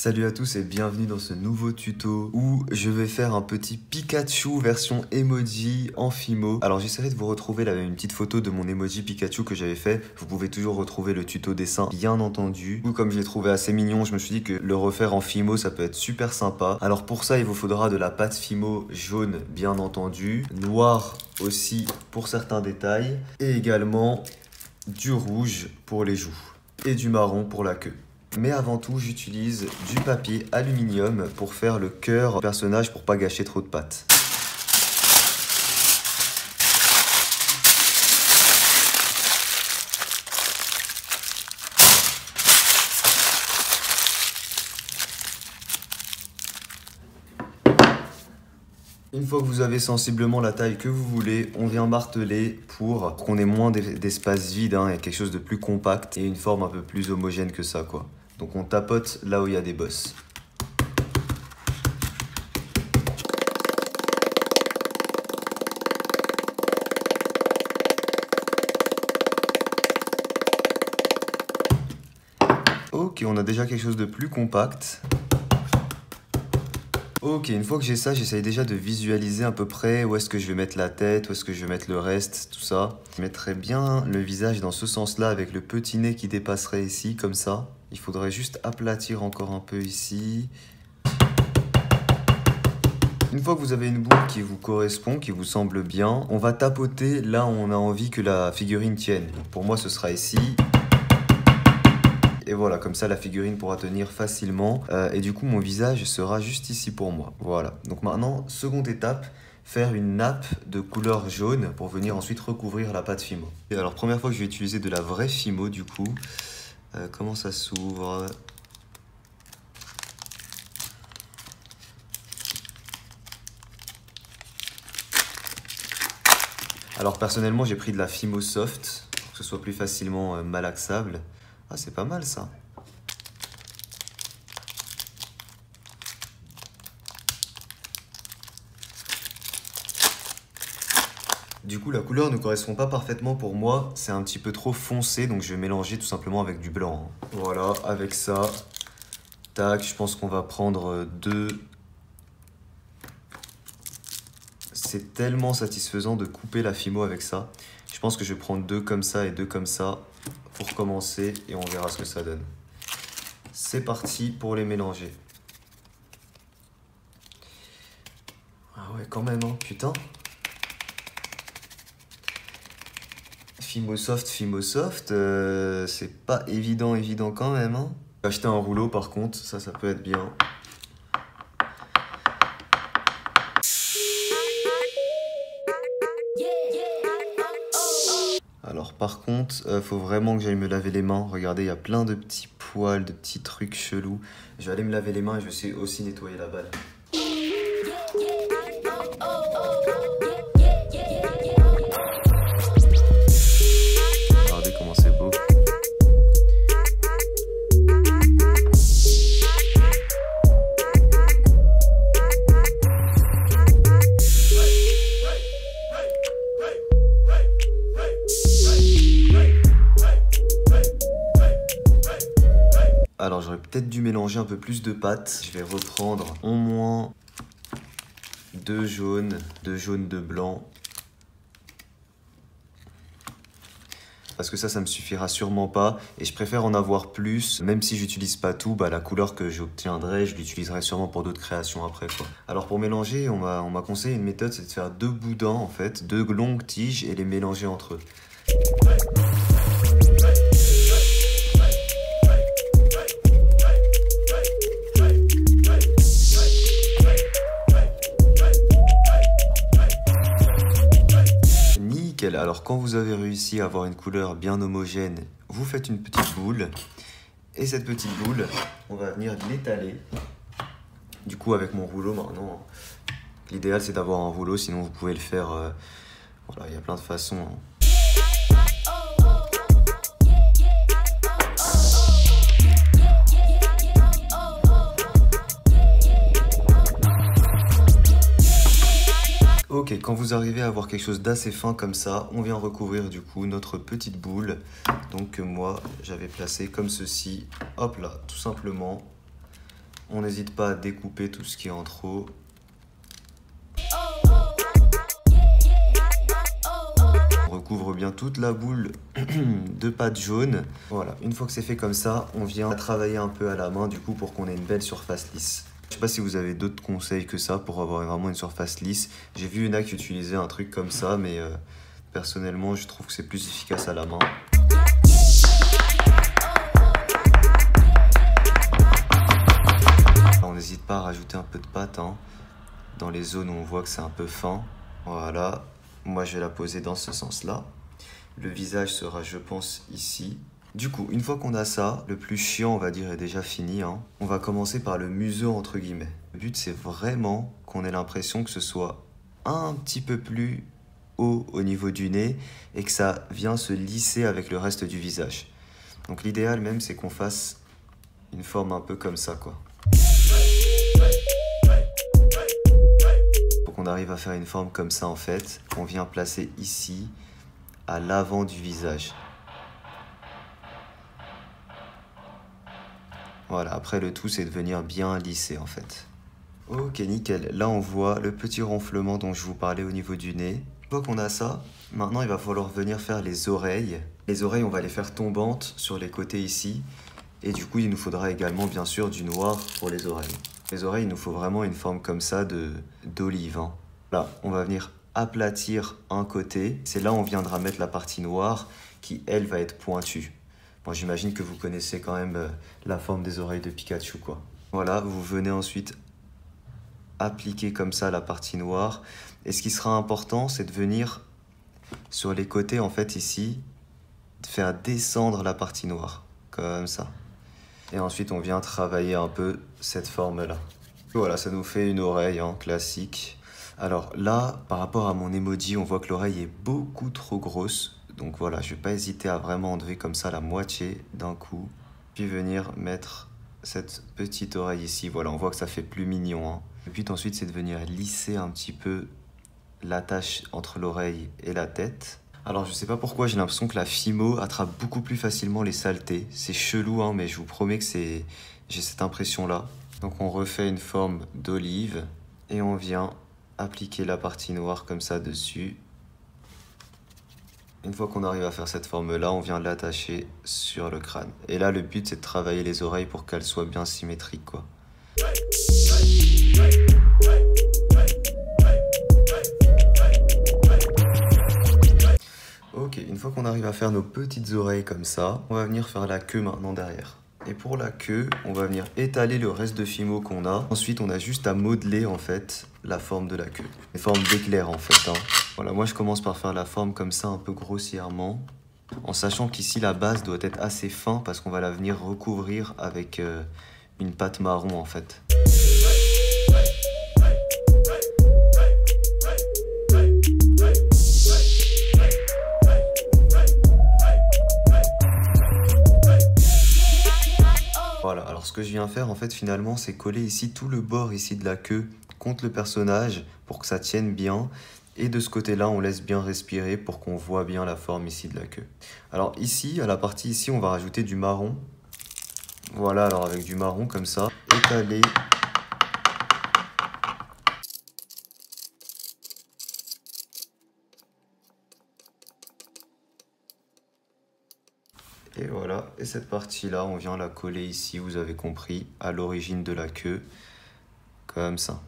Salut à tous et bienvenue dans ce nouveau tuto où je vais faire un petit Pikachu version emoji en Fimo. Alors j'essaierai de vous retrouver là une petite photo de mon emoji Pikachu que j'avais fait. Vous pouvez toujours retrouver le tuto dessin bien entendu. Ou comme je l'ai trouvé assez mignon, je me suis dit que le refaire en Fimo ça peut être super sympa. Alors pour ça il vous faudra de la pâte Fimo jaune bien entendu, noir aussi pour certains détails et également du rouge pour les joues et du marron pour la queue. Mais avant tout, j'utilise du papier aluminium pour faire le cœur du personnage pour pas gâcher trop de pâte. Une fois que vous avez sensiblement la taille que vous voulez, on vient marteler pour qu'on ait moins d'espace vide et quelque chose de plus compact et une forme un peu plus homogène que ça quoi. Donc on tapote là où il y a des bosses. Ok, on a déjà quelque chose de plus compact. Ok, une fois que j'ai ça, j'essaye déjà de visualiser à peu près où est-ce que je vais mettre la tête, où est-ce que je vais mettre le reste, tout ça. Je mettrais bien le visage dans ce sens-là avec le petit nez qui dépasserait ici, comme ça. Il faudrait juste aplatir encore un peu ici. Une fois que vous avez une boule qui vous correspond, qui vous semble bien, on va tapoter là où on a envie que la figurine tienne. Donc pour moi, ce sera ici. Et voilà, comme ça la figurine pourra tenir facilement. Et du coup, mon visage sera juste ici pour moi. Voilà. Donc maintenant, seconde étape, faire une nappe de couleur jaune pour venir ensuite recouvrir la pâte Fimo. Et alors, première fois que je vais utiliser de la vraie Fimo, du coup. Comment ça s'ouvre ? Alors, personnellement, j'ai pris de la Fimo Soft pour que ce soit plus facilement malaxable. Ah, c'est pas mal ça. Du coup, la couleur ne correspond pas parfaitement pour moi. C'est un petit peu trop foncé, donc je vais mélanger tout simplement avec du blanc. Voilà, avec ça. Tac, je pense qu'on va prendre 2. C'est tellement satisfaisant de couper la Fimo avec ça. Je pense que je vais prendre 2 comme ça et 2 comme ça pour commencer et on verra ce que ça donne. C'est parti pour les mélanger. Ah ouais, quand même, hein, putain. Fimo Soft, c'est pas évident quand même. Hein. Acheter un rouleau par contre, ça peut être bien. Alors par contre, faut vraiment que j'aille me laver les mains. Regardez, il y a plein de petits poils, de petits trucs chelous. Je vais aller me laver les mains et je vais aussi nettoyer la balle. Regardez comment c'est beau. Alors j'aurais peut-être dû mélanger un peu plus de pâte. Je vais reprendre au moins 2 jaunes, 2 jaunes, 2 blancs. Parce que ça me suffira sûrement pas. Et je préfère en avoir plus. Même si j'utilise pas tout, bah, la couleur que j'obtiendrai, je l'utiliserai sûrement pour d'autres créations après, quoi. Alors pour mélanger, on m'a conseillé une méthode, c'est de faire 2 boudins en fait, 2 longues tiges et les mélanger entre eux. Alors quand vous avez réussi à avoir une couleur bien homogène, vous faites une petite boule. Et cette petite boule, on va venir l'étaler. Du coup avec mon rouleau maintenant. L'idéal c'est d'avoir un rouleau, sinon vous pouvez le faire... voilà, il y a plein de façons. Hein. Ok, quand vous arrivez à avoir quelque chose d'assez fin comme ça, on vient recouvrir du coup notre petite boule. Donc moi, j'avais placé comme ceci. Hop là, tout simplement. On n'hésite pas à découper tout ce qui est en trop. On recouvre bien toute la boule de pâte jaune. Voilà, une fois que c'est fait comme ça, on vient travailler un peu à la main du coup pour qu'on ait une belle surface lisse. Je sais pas si vous avez d'autres conseils que ça pour avoir vraiment une surface lisse. J'ai vu une qui utilisait un truc comme ça, mais personnellement je trouve que c'est plus efficace à la main. On n'hésite pas à rajouter un peu de pâte hein, dans les zones où on voit que c'est un peu fin. Voilà, moi je vais la poser dans ce sens-là. Le visage sera, je pense, ici. Du coup, une fois qu'on a ça, le plus chiant, on va dire, est déjà fini. Hein. On va commencer par le museau, entre guillemets. Le but, c'est vraiment qu'on ait l'impression que ce soit un petit peu plus haut au niveau du nez et que ça vient se lisser avec le reste du visage. Donc l'idéal même, c'est qu'on fasse une forme un peu comme ça, quoi. Pour qu'on arrive à faire une forme comme ça, en fait, on vient placer ici, à l'avant du visage. Voilà, après le tout c'est de venir bien lisser en fait. Ok, nickel. Là on voit le petit ronflement dont je vous parlais au niveau du nez. Une fois qu'on a ça, maintenant il va falloir venir faire les oreilles. Les oreilles on va les faire tombantes sur les côtés ici. Et du coup il nous faudra également bien sûr du noir pour les oreilles. Les oreilles il nous faut vraiment une forme comme ça d'olive. Hein. Là on va venir aplatir un côté. C'est là où on viendra mettre la partie noire qui elle va être pointue. Bon, j'imagine que vous connaissez quand même la forme des oreilles de Pikachu, quoi. Voilà, vous venez ensuite appliquer comme ça la partie noire. Et ce qui sera important, c'est de venir sur les côtés, en fait, ici, de faire descendre la partie noire, comme ça. Et ensuite, on vient travailler un peu cette forme-là. Voilà, ça nous fait une oreille, hein, classique. Alors là, par rapport à mon emoji, on voit que l'oreille est beaucoup trop grosse. Donc voilà, je vais pas hésiter à vraiment enlever comme ça la moitié d'un coup. Puis venir mettre cette petite oreille ici. Voilà, on voit que ça fait plus mignon. Hein. Le but ensuite, c'est de venir lisser un petit peu l'attache entre l'oreille et la tête. Alors je sais pas pourquoi, j'ai l'impression que la Fimo attrape beaucoup plus facilement les saletés. C'est chelou, hein, mais je vous promets que j'ai cette impression-là. Donc on refait une forme d'olive et on vient appliquer la partie noire comme ça dessus. Une fois qu'on arrive à faire cette forme-là, on vient l'attacher sur le crâne. Et là, le but, c'est de travailler les oreilles pour qu'elles soient bien symétriques, quoi. Ok, une fois qu'on arrive à faire nos petites oreilles comme ça, on va venir faire la queue maintenant derrière. Et pour la queue, on va venir étaler le reste de Fimo qu'on a. Ensuite, on a juste à modeler, en fait, la forme de la queue. Les formes d'éclair, en fait, hein. Voilà, moi je commence par faire la forme comme ça, un peu grossièrement, en sachant qu'ici la base doit être assez fin parce qu'on va la venir recouvrir avec une pâte marron en fait. Voilà, alors ce que je viens faire en fait finalement c'est coller ici tout le bord ici de la queue contre le personnage pour que ça tienne bien. Et de ce côté-là, on laisse bien respirer pour qu'on voit bien la forme ici de la queue. Alors ici, à la partie ici, on va rajouter du marron. Voilà, alors avec du marron comme ça, étalé. Et voilà, et cette partie-là, on vient la coller ici, vous avez compris, à l'origine de la queue, comme ça.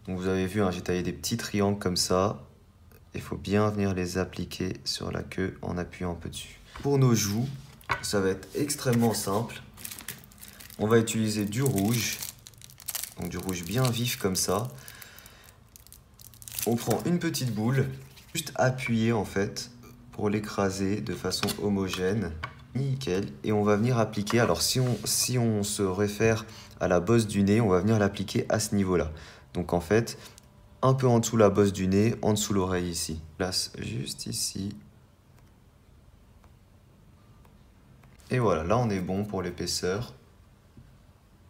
Donc vous avez vu, hein, j'ai taillé des petits triangles comme ça. Il faut bien venir les appliquer sur la queue en appuyant un peu dessus. Pour nos joues, ça va être extrêmement simple. On va utiliser du rouge. Donc du rouge bien vif comme ça. On prend une petite boule, juste appuyer en fait pour l'écraser de façon homogène. Nickel. Et on va venir appliquer, alors si on se réfère à la bosse du nez, on va venir l'appliquer à ce niveau-là. Donc en fait, un peu en dessous la bosse du nez, en dessous l'oreille ici. Place juste ici. Et voilà, là on est bon pour l'épaisseur.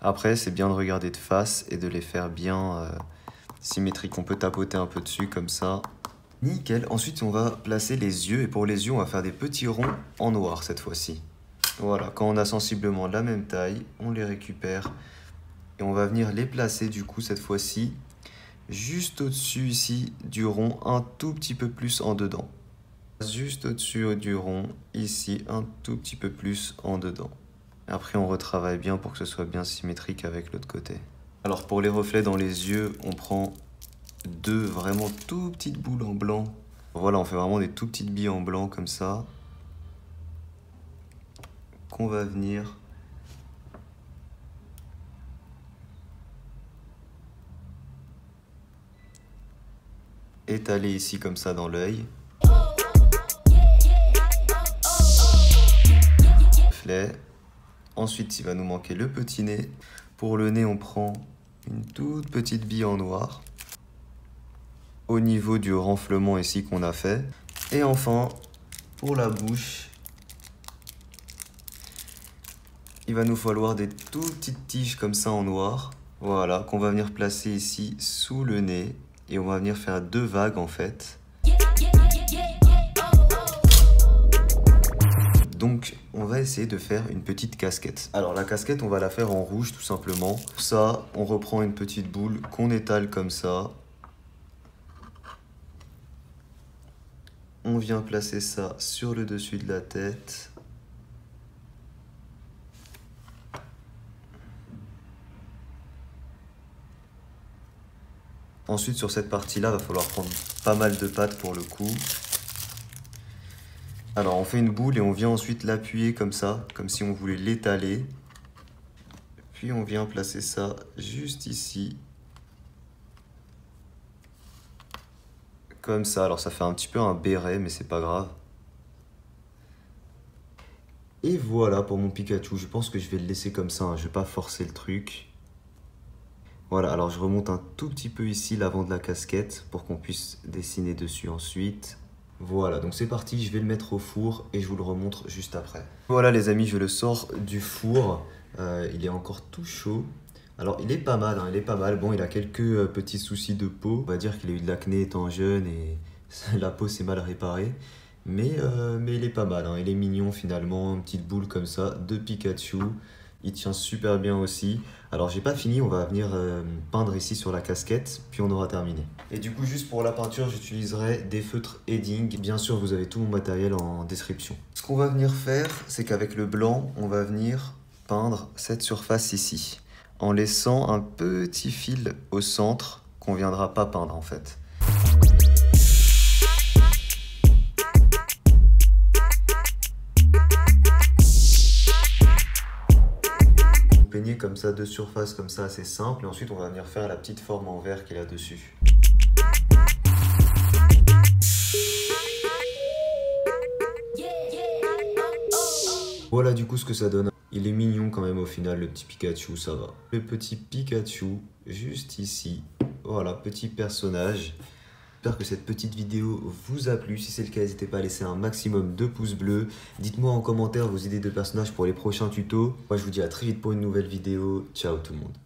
Après, c'est bien de regarder de face et de les faire bien symétriques. On peut tapoter un peu dessus comme ça. Nickel. Ensuite, on va placer les yeux. Et pour les yeux, on va faire des petits ronds en noir cette fois-ci. Voilà, quand on a sensiblement la même taille, on les récupère. Et on va venir les placer du coup cette fois-ci juste au-dessus ici du rond, un tout petit peu plus en dedans. Juste au-dessus du rond, ici, un tout petit peu plus en dedans. Après, on retravaille bien pour que ce soit bien symétrique avec l'autre côté. Alors pour les reflets dans les yeux, on prend deux vraiment tout petites boules en blanc. Voilà, on fait vraiment des tout petites billes en blanc comme ça. Qu'on va venir étaler ici comme ça dans l'œil. Ensuite, il va nous manquer le petit nez. Pour le nez, on prend une toute petite bille en noir au niveau du renflement ici qu'on a fait. Et enfin, pour la bouche, il va nous falloir des toutes petites tiges comme ça en noir. Voilà, qu'on va venir placer ici sous le nez. Et on va venir faire deux vagues en fait. Donc, on va essayer de faire une petite casquette. Alors, la casquette, on va la faire en rouge, tout simplement. Pour ça, on reprend une petite boule qu'on étale comme ça. On vient placer ça sur le dessus de la tête. Ensuite, sur cette partie-là, il va falloir prendre pas mal de pâte pour le coup. Alors on fait une boule et on vient ensuite l'appuyer comme ça, comme si on voulait l'étaler. Puis on vient placer ça juste ici. Comme ça, alors ça fait un petit peu un béret, mais c'est pas grave. Et voilà pour mon Pikachu, je pense que je vais le laisser comme ça, hein. Je vais pas forcer le truc. Voilà, alors je remonte un tout petit peu ici l'avant de la casquette pour qu'on puisse dessiner dessus ensuite. Voilà, donc c'est parti, je vais le mettre au four et je vous le remontre juste après. Voilà les amis, je le sors du four, il est encore tout chaud. Alors il est pas mal, hein, il est pas mal. Bon, il a quelques petits soucis de peau. On va dire qu'il a eu de l'acné étant jeune et la peau s'est mal réparée. Mais il est pas mal, hein, il est mignon finalement, une petite boule comme ça de Pikachu. Il tient super bien aussi. Alors j'ai pas fini, on va venir peindre ici sur la casquette, puis on aura terminé. Et du coup, juste pour la peinture, j'utiliserai des feutres Edding. Bien sûr, vous avez tout mon matériel en description. Ce qu'on va venir faire, c'est qu'avec le blanc, on va venir peindre cette surface ici, en laissant un petit fil au centre qu'on viendra pas peindre en fait. Peigner comme ça deux surfaces comme ça, c'est simple, et ensuite on va venir faire la petite forme en verre qu'il y a dessus. Voilà du coup ce que ça donne. Il est mignon quand même au final, le petit Pikachu, ça va. Le petit Pikachu juste ici, voilà, petit personnage. J'espère que cette petite vidéo vous a plu. Si c'est le cas, n'hésitez pas à laisser un maximum de pouces bleus. Dites-moi en commentaire vos idées de personnages pour les prochains tutos. Moi, je vous dis à très vite pour une nouvelle vidéo. Ciao tout le monde.